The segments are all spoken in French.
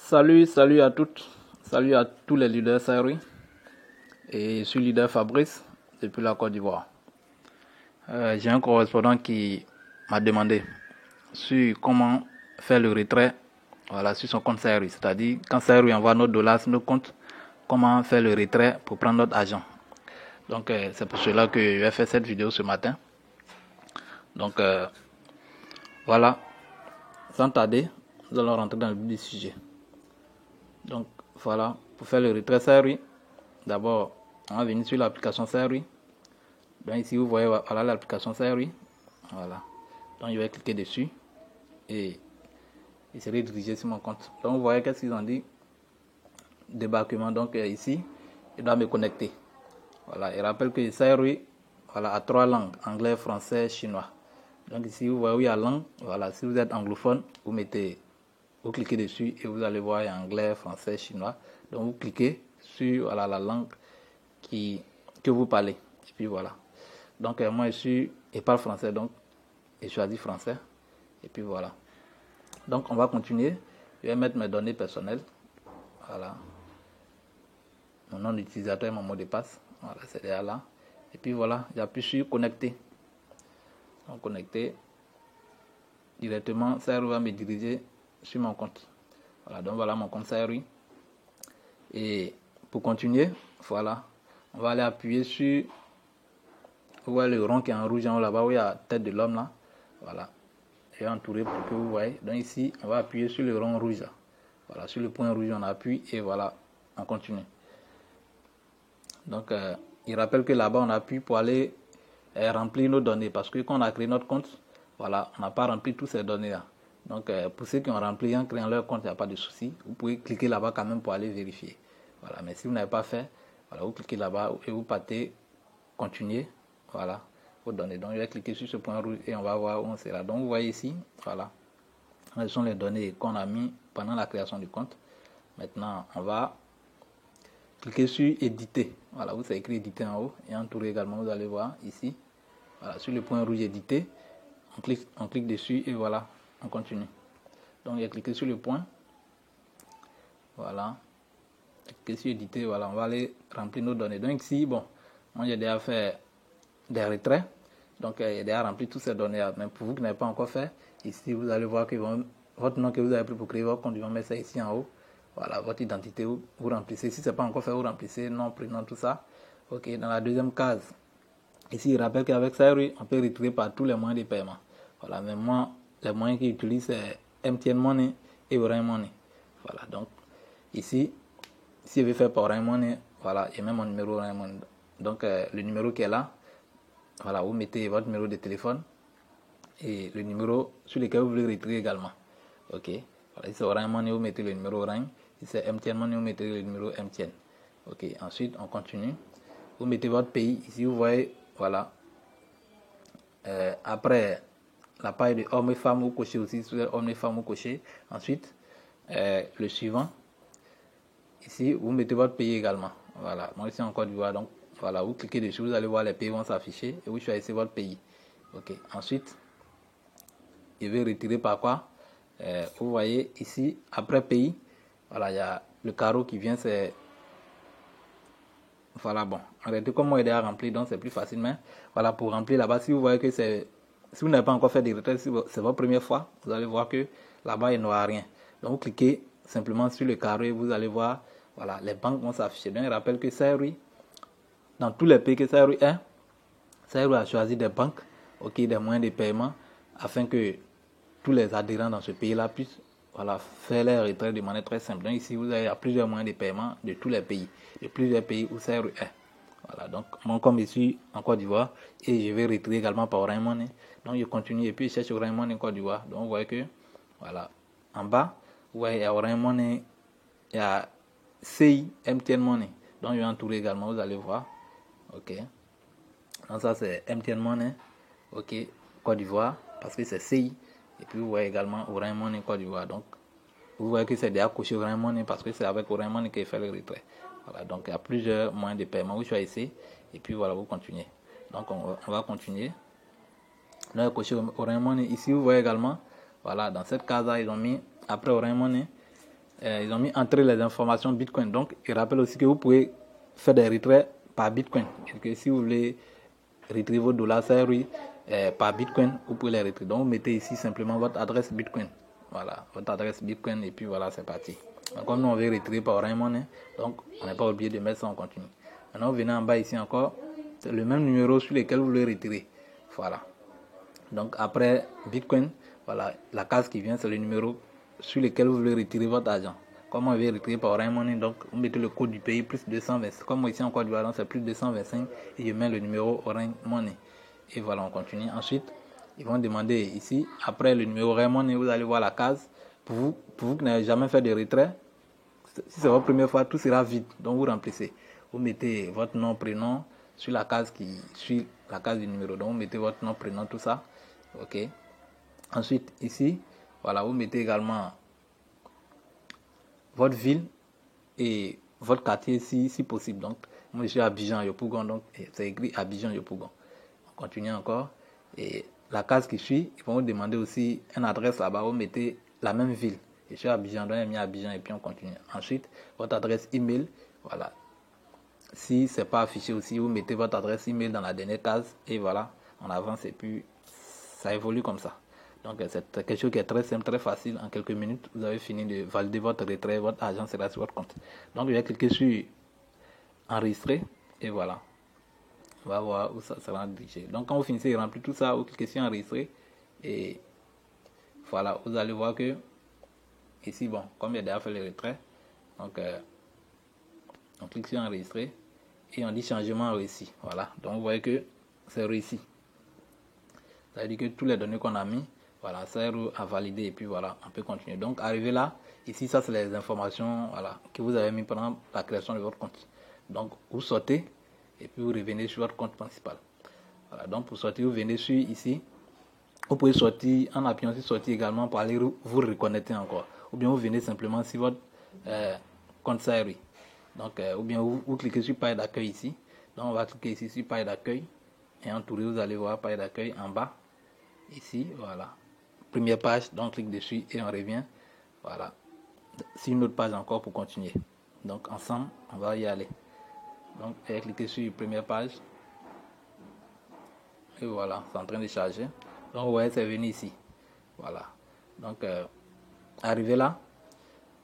Salut à toutes, salut à tous les leaders Saïri. Et je suis leader Fabrice depuis la Côte d'Ivoire. J'ai un correspondant qui m'a demandé sur comment faire le retrait sur son compte Saïri. C'est-à-dire quand Saïri envoie nos dollars sur nos comptes, comment faire le retrait pour prendre notre argent. Donc c'est pour cela que je vais faire cette vidéo ce matin. Donc voilà, sans tarder, nous allons rentrer dans le vif du sujet. Donc voilà, pour faire le retrait Saïri, d'abord on va venir sur l'application Saïri. Donc ici vous voyez voilà l'application Saïri. Voilà. Donc je vais cliquer dessus et il serait dirigé sur mon compte. Donc vous voyez qu'est-ce qu'ils ont dit. Débarquement. Donc ici, je dois me connecter. Voilà. Il rappelle que Saïri a 3 langues, anglais, français, chinois. Donc ici vous voyez où il y a langue. Voilà. Si vous êtes anglophone, vous cliquez dessus et vous allez voir il y a anglais, français, chinois. Donc vous cliquez sur la langue que vous parlez. Et puis voilà. Donc moi je parle français, donc je choisis français. Et puis voilà. Donc on va continuer. Je vais mettre mes données personnelles. Voilà. Mon nom d'utilisateur et mon mot de passe. Voilà, c'est derrière là. Et puis voilà, j'appuie sur connecter. Donc connecter. Directement, Saïri va me diriger sur mon compte. Voilà, donc voilà mon compte Saïri. Et pour continuer, voilà, on va aller appuyer sur, vous voyez le rond qui est en rouge en haut là-bas où il y a la tête de l'homme là. Voilà. Et entouré pour que vous voyez. Donc ici, on va appuyer sur le rond rouge là. Voilà, sur le point rouge on appuie et voilà, on continue. Donc il rappelle que là-bas on appuie pour aller remplir nos données parce que quand on a créé notre compte, voilà, on n'a pas rempli toutes ces données là. Donc pour ceux qui ont rempli en créant leur compte, il n'y a pas de souci. Vous pouvez cliquer là-bas quand même pour aller vérifier. Voilà, mais si vous n'avez pas fait, voilà, vous cliquez là-bas et vous partez continuer. Voilà, vos données. Donc je vais cliquer sur ce point rouge et on va voir où on sera. Donc vous voyez ici, voilà, ce sont les données qu'on a mis pendant la création du compte. Maintenant, on va cliquer sur éditer. Voilà, vous avez écrit éditer en haut et entouré également, vous allez voir ici. Voilà, sur le point rouge éditer, on clique dessus et voilà, on continue. Donc, j'ai cliqué sur le point. Voilà. Cliquer sur éditer, voilà, on va aller remplir nos données. Donc ici, bon, moi j'ai déjà fait des retraits. Donc, j'ai déjà rempli toutes ces données. Mais pour vous qui n'avez pas encore fait, ici, vous allez voir que votre nom que vous avez pris pour créer votre compte, ils vont mettre ça ici en haut. Voilà, votre identité, vous remplissez. Si ce n'est pas encore fait, vous remplissez nom, prénom, tout ça. Ok, dans la deuxième case, ici, il rappelle qu'avec Saïri, on peut retrouver par tous les moyens de paiement. Voilà, mais moi, les moyens qu'ils utilisent, c'est MTN Money et Orange Money. Voilà, donc, ici, si je veux faire par Orange Money, voilà, et même mon numéro Orange Money. Donc, le numéro qui est là, voilà, vous mettez votre numéro de téléphone et le numéro sur lequel vous voulez retirer également. Ok, voilà, si c'est Orange Money, vous mettez le numéro Orange. Si c'est MTN Money, vous mettez le numéro MTN. Ok, ensuite, on continue. Vous mettez votre pays. Ici, vous voyez, voilà. Après, la page de hommes et femmes, vous cochez aussi sur hommes et femmes, vous cochez. Ensuite, le suivant. Ici, vous mettez votre pays également. Voilà, moi ici en Côte d'Ivoire, donc voilà, vous cliquez dessus, vous allez voir les pays vont s'afficher et vous choisissez votre pays. Ok, ensuite, je vais retirer par quoi. Vous voyez ici, après pays, voilà, il y a le carreau qui vient, c'est. Voilà, bon, en réalité, comme moi, il est déjà rempli, donc c'est plus facile, mais voilà, pour remplir là-bas, si vous voyez que c'est. Si vous n'avez pas encore fait des retraits, si c'est votre première fois, vous allez voir que là-bas, il n'y aura rien. Donc, vous cliquez simplement sur le carré, vous allez voir, voilà, les banques vont s'afficher. Donc, je rappelle que Saïri, dans tous les pays que Saïri est, Saïri a choisi des banques, ok, des moyens de paiement, afin que tous les adhérents dans ce pays-là puissent faire les retraits de manière très simple. Donc ici, vous avez plusieurs moyens de paiement de tous les pays, de plusieurs pays où Saïri est. Voilà, donc moi comme je suis en Côte d'Ivoire et je vais retirer également par Orange Money, donc je continue et puis je cherche Orange Money en Côte d'Ivoire. Donc vous voyez que, voilà, en bas, vous voyez, il y a Orange Money, il y a CI, MTN Money. Donc je vais entourer également, vous allez voir. Ok. Donc ça c'est MTN Money, ok, Côte d'Ivoire, parce que c'est CI. Et puis vous voyez également Orange Money Côte d'Ivoire. Donc vous voyez que c'est déjà coché Orange Money parce que c'est avec Orange Money qu'il fait le retrait. Voilà, donc il y a plusieurs moyens de paiement. Vous choisissez et puis voilà, vous continuez. Donc on va continuer. Là, coché Orange Money. Ici vous voyez également, voilà, dans cette case là ils ont mis après Orange Money, ils ont mis entrer les informations Bitcoin. Donc, ils rappellent aussi que vous pouvez faire des retraits par Bitcoin. Et que si vous voulez retirer vos dollars par Bitcoin, vous pouvez les retirer. Donc, vous mettez ici simplement votre adresse Bitcoin. Voilà, votre adresse Bitcoin et puis voilà, c'est parti. Donc, comme nous on veut retirer par Orange Money, donc on n'est pas obligé de mettre ça en continu. Maintenant, vous venez en bas ici encore, c'est le même numéro sur lequel vous voulez retirer. Voilà. Donc, après Bitcoin, voilà, la case qui vient, c'est le numéro sur lequel vous voulez retirer votre argent. Comme on veut retirer par Orange Money, donc vous mettez le code du pays plus 225. Comme moi ici en Côte d'Ivoire, c'est plus 225 et je mets le numéro Orange Money. Et voilà, on continue. Ensuite, ils vont demander ici, après le numéro Orange Money, vous allez voir la case. Pour vous qui n'avez jamais fait de retrait, si c'est votre première fois, tout sera vide. Donc vous remplissez. Vous mettez votre nom, prénom sur la case qui suit la case du numéro. Donc vous mettez votre nom, prénom, tout ça. Ok. Ensuite, ici, voilà, vous mettez également votre ville et votre quartier si possible. Donc, moi je suis à Abidjan, Yopougon, donc c'est écrit Abidjan, Yopougon. On continue encore. Et la case qui suit, ils vont vous demander aussi une adresse là-bas. Vous mettez la même ville. Je suis à Abidjan, donc j'ai mis Abidjan et puis on continue. Ensuite, votre adresse email, voilà. Si c'est pas affiché aussi, vous mettez votre adresse email dans la dernière case et voilà, on avance et puis ça évolue comme ça. Donc c'est quelque chose qui est très simple, très facile. En quelques minutes, vous avez fini de valider votre retrait, votre argent sera sur votre compte. Donc je vais cliquer sur enregistrer et voilà. On va voir où ça sera dirigé. Donc quand vous finissez de remplir tout ça, vous cliquez sur enregistrer et voilà, vous allez voir que ici, bon, comme il a déjà fait le retrait, donc on clique sur enregistrer et on dit changement réussi. Voilà, donc vous voyez que c'est réussi. Ça veut dire que toutes les données qu'on a mis, voilà, ça à valider et puis voilà, on peut continuer. Donc arrivé là, ici ça c'est les informations voilà, que vous avez mis pendant la création de votre compte. Donc vous sortez et puis vous revenez sur votre compte principal. Voilà, donc pour sortir, vous venez sur ici. Vous pouvez sortir en appuyant sur sortir également pour aller vous reconnecter encore. Ou bien vous venez simplement sur votre compte Sairi. Donc ou bien vous cliquez sur page d'accueil ici. Donc on va cliquer ici sur page d'accueil. Et en touré, vous allez voir page d'accueil en bas. Ici, voilà. Première page, donc on clique dessus et on revient. Voilà. C'est une autre page encore pour continuer. Donc ensemble, on va y aller. Donc, cliquez sur première page. Et voilà, c'est en train de charger. Donc, vous voyez, c'est venu ici. Voilà. Donc, arrivé là,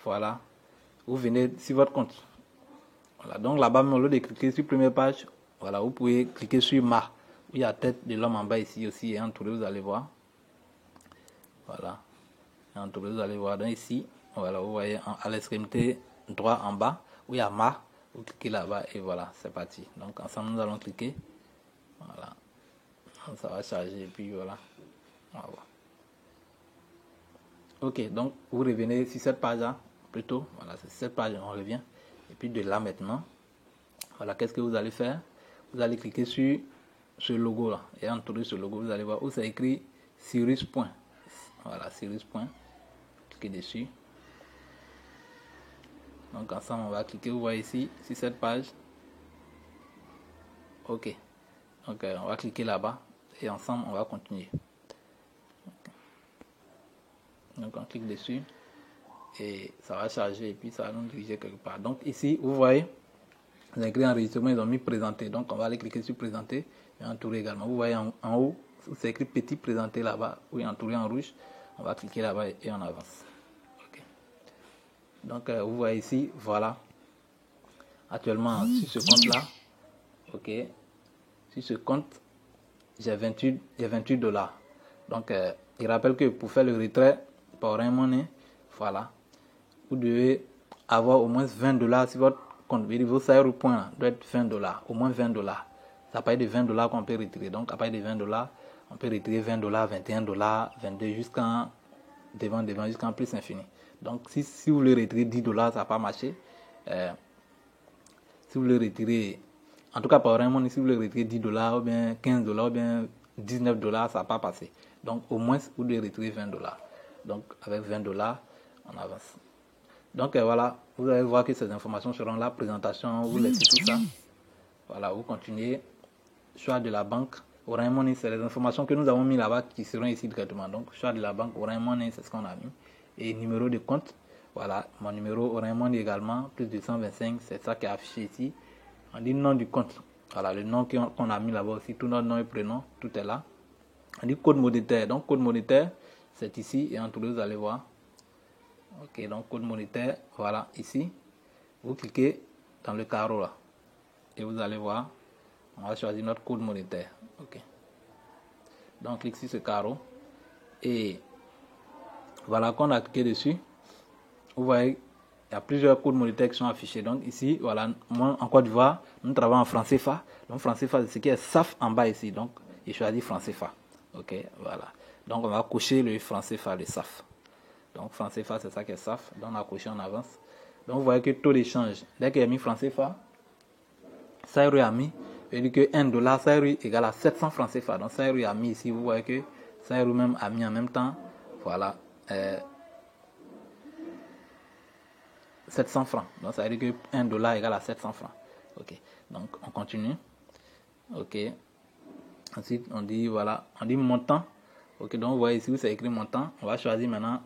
voilà. Vous venez sur votre compte. Voilà. Donc, là-bas, au lieu de cliquer sur première page, voilà, vous pouvez cliquer sur Ma. Il y a la tête de l'homme en bas ici aussi. Et entouré, vous allez voir. Voilà. Et entouré, vous allez voir. Donc, ici, voilà, vous voyez à l'extrémité droit en bas, où il y a Ma. Vous cliquez là-bas et voilà, c'est parti. Donc, ensemble, nous allons cliquer. Voilà. Ça va charger et puis voilà. Ok, donc vous revenez sur cette page là plutôt. Voilà, c'est cette page, on revient. Et puis de là maintenant, voilà, qu'est-ce que vous allez faire? Vous allez cliquer sur ce logo là. Et entouré ce logo, vous allez voir où c'est écrit Cyrus Point. Voilà, Cyrus Point. Cliquez dessus. Donc ensemble, on va cliquer, vous voyez ici, sur cette page. Ok. Donc on va cliquer là-bas. Et ensemble, on va continuer. Okay. Donc on clique dessus. Et ça va charger et puis ça va nous diriger quelque part. Donc ici, vous voyez, les écrit enregistrement, ils ont mis présenter. Donc on va aller cliquer sur présenter et entourer également. Vous voyez en haut, c'est écrit petit présenter là-bas, oui, entouré en rouge. On va cliquer là-bas et on avance. Okay. Donc vous voyez ici, voilà. Actuellement, sur ce compte-là, ok, sur ce compte, j'ai 28 dollars. Donc il rappelle que pour faire le retrait par Orange Money, voilà, vous devez avoir au moins 20 dollars sur votre compte. Vos salaires points doit être 20 dollars, au moins 20 dollars. C'est à partir de 20 dollars qu'on peut retirer. Donc à partir de 20 dollars, on peut retirer 20 dollars, 21 dollars, 22 jusqu'en devant, jusqu'en plus infini. Donc si vous voulez retirer 10 dollars, ça n'a pas marché. Si vous voulez retirer, en tout cas par Orange Money, si vous voulez retirer 10 dollars ou bien 15 dollars ou bien 19 dollars, ça n'a pas passé. Donc au moins vous devez retirer 20 dollars. Donc avec 20 dollars, on avance. Donc voilà, vous allez voir que ces informations seront là, présentation, vous laissez tout ça. Voilà, vous continuez. Choix de la banque, Orange Money, c'est les informations que nous avons mis là-bas qui seront ici directement. Donc choix de la banque, Orange Money, c'est ce qu'on a mis. Et numéro de compte, Voilà, mon numéro Orange Money également, plus 225, c'est ça qui est affiché ici. On dit nom du compte. Voilà, le nom qu'on a mis là-bas aussi, tout notre nom et prénom, tout est là. On dit code monétaire. Donc, code monétaire, c'est ici. Et en tout cas, vous allez voir. Ok, donc code monétaire, voilà, ici. Vous cliquez dans le carreau là. Et vous allez voir. On va choisir notre code monétaire. Ok. Donc, on clique sur ce carreau. Et voilà, quand on a cliqué dessus, vous voyez, il y a plusieurs codes monétaires qui sont affichés. Donc, ici, voilà, moi, en Côte d'Ivoire, nous travaillons en franc CFA. Donc, franc CFA, c'est ce qui est SAF en bas ici. Donc, j'ai choisi franc CFA. Ok, voilà. Donc, on va cocher le franc CFA, le SAF. Donc, franc CFA, c'est ça qui est SAF. Donc, on a coché en avance. Donc, vous voyez que taux d'échange, dès qu'il y a mis franc CFA, Sairu a mis, veut dire que $1, Sairu égale à 700 francs CFA. Donc, Sairu a mis ici, vous voyez que Sairu même a mis en même temps, voilà, 700 francs. Donc, ça veut dire que $1 égale à 700 francs. Ok, donc on continue. Ok, ensuite on dit, voilà, on dit montant. Ok, donc vous voyez ici où c'est écrit montant. On va choisir maintenant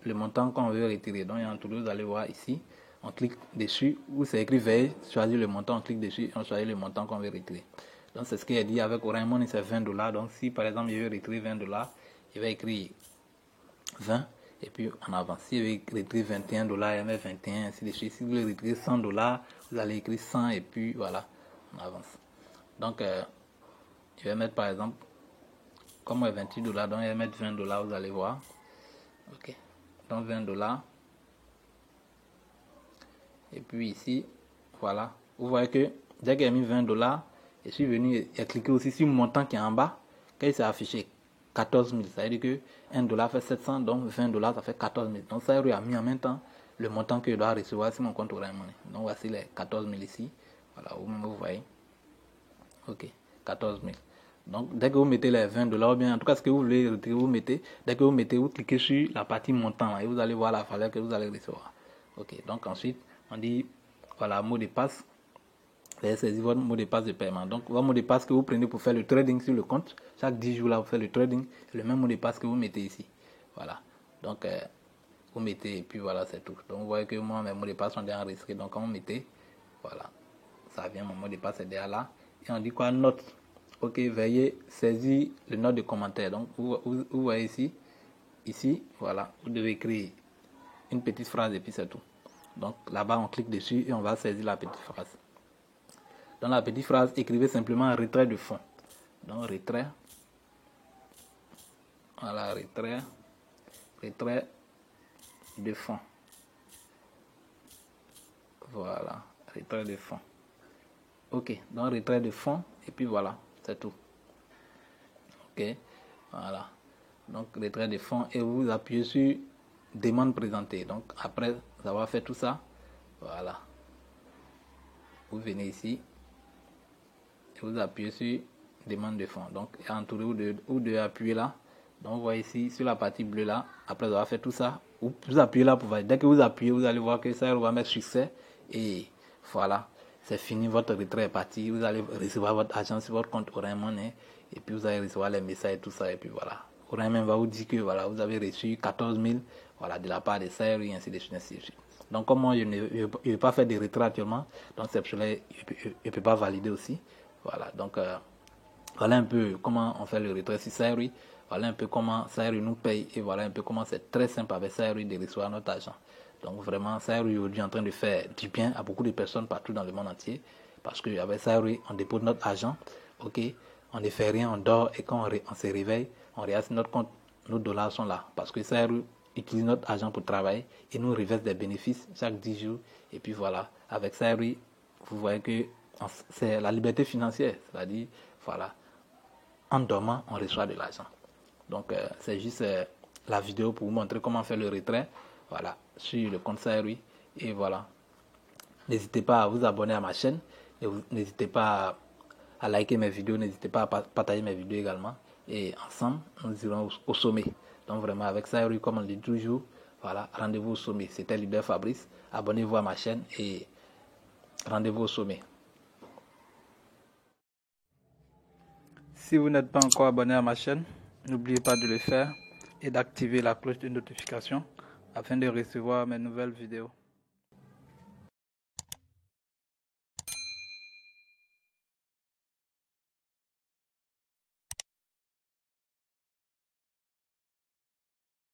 le montant qu'on veut retirer. Donc, il y a un tour, vous allez voir ici. On clique dessus, où c'est écrit veuillez choisir le montant, on clique dessus et on choisit le montant qu'on veut retirer. Donc, c'est ce qu'il a dit avec Orange Money, c'est $20. Donc, si par exemple, il veut retirer $20, il va écrire 20 et puis en avance. Si il veut retirer $21, il va mettre 21, ainsi de suite. Si vous voulez retirer $100, vous allez écrire 100 et puis voilà, on avance. Donc, je vais mettre par exemple, comme $28, donc il va mettre $20, vous allez voir. Ok, donc $20. Et puis ici, voilà, vous voyez que dès qu'il a mis $20, je suis venu et cliqué aussi sur le montant qui est en bas. Quand il s'est affiché 14 000, ça veut dire que $1 fait 700, donc $20 ça fait 14 000. Donc ça a mis en même temps le montant que je dois recevoir sur mon compte Orange Money. Donc voici les 14 000 ici. Voilà, vous voyez. Ok, 14 000. Donc dès que vous mettez les $20, ou bien en tout cas ce que vous voulez retirer, vous mettez. Dès que vous mettez, vous cliquez sur la partie montant et vous allez voir la valeur que vous allez recevoir. Ok, donc ensuite, on dit, voilà, mot de passe. Vous allez saisir votre mot de passe de paiement. Donc, votre mot de passe que vous prenez pour faire le trading sur le compte, chaque 10 jours là, vous faites le trading, c'est le même mot de passe que vous mettez ici. Voilà. Donc, vous mettez et puis voilà, c'est tout. Donc, vous voyez que moi, mes mots de passe sont déjà enregistrés. Donc, quand vous mettez, voilà, ça vient, mon mot de passe est déjà là. Et on dit quoi? Note. Ok, veuillez saisir le note de commentaire. Donc, vous voyez ici, voilà, vous devez écrire une petite phrase et puis c'est tout. Donc, là-bas, on clique dessus et on va saisir la petite phrase. Dans la petite phrase, écrivez simplement retrait de fonds. Donc, retrait. Voilà, retrait de fonds. Voilà, retrait de fonds. Ok, donc retrait de fonds, et puis voilà, c'est tout. Ok, voilà. Donc, retrait de fonds, et vous appuyez sur demande présentée. Donc, après avoir fait tout ça, voilà. Vous venez ici, et vous appuyez sur demande de fonds. Donc, entouré ou de appuyer là. Donc, vous voyez ici, sur la partie bleue là, après avoir fait tout ça, vous appuyez là pour voir. Dès que vous appuyez, vous allez voir que ça va mettre succès. Et voilà, c'est fini, votre retrait est parti. Vous allez recevoir votre argent sur votre compte Orange Money. Et puis, vous allez recevoir les messages et tout ça. Et puis, voilà. Orange Money va vous dire que voilà, vous avez reçu 14 000 voilà, de la part de Sairu et ainsi de suite. Donc, comme moi, je ne vais pas faire de retrait actuellement, donc c'est pour cela que je ne peux pas valider aussi. Voilà, donc voilà un peu comment on fait le retrait sur Sairu. Voilà un peu comment Sairu nous paye et voilà un peu comment c'est très simple avec Sairu de recevoir notre argent. Donc vraiment, Sairu est aujourd'hui en train de faire du bien à beaucoup de personnes partout dans le monde entier. Parce qu'avec Sairu, on dépose notre argent, ok, on ne fait rien, on dort et quand on se réveille, on regarde sur notre compte, nos dollars sont là. Parce que Sairu utilise notre argent pour travailler et nous reverse des bénéfices chaque 10 jours. Et puis voilà, avec Sairu, vous voyez que c'est la liberté financière, c'est-à-dire, voilà, en dormant, on reçoit de l'argent. Donc, c'est juste la vidéo pour vous montrer comment faire le retrait, voilà, sur le compte Sairu. Et voilà, n'hésitez pas à vous abonner à ma chaîne et n'hésitez pas à liker mes vidéos, n'hésitez pas à partager mes vidéos également. Et ensemble, nous irons au sommet. Donc, vraiment, avec Sairu, comme on le dit toujours, voilà, rendez-vous au sommet. C'était Leader Fabrice. Abonnez-vous à ma chaîne et rendez-vous au sommet. Si vous n'êtes pas encore abonné à ma chaîne, n'oubliez pas de le faire et d'activer la cloche de notification afin de recevoir mes nouvelles vidéos.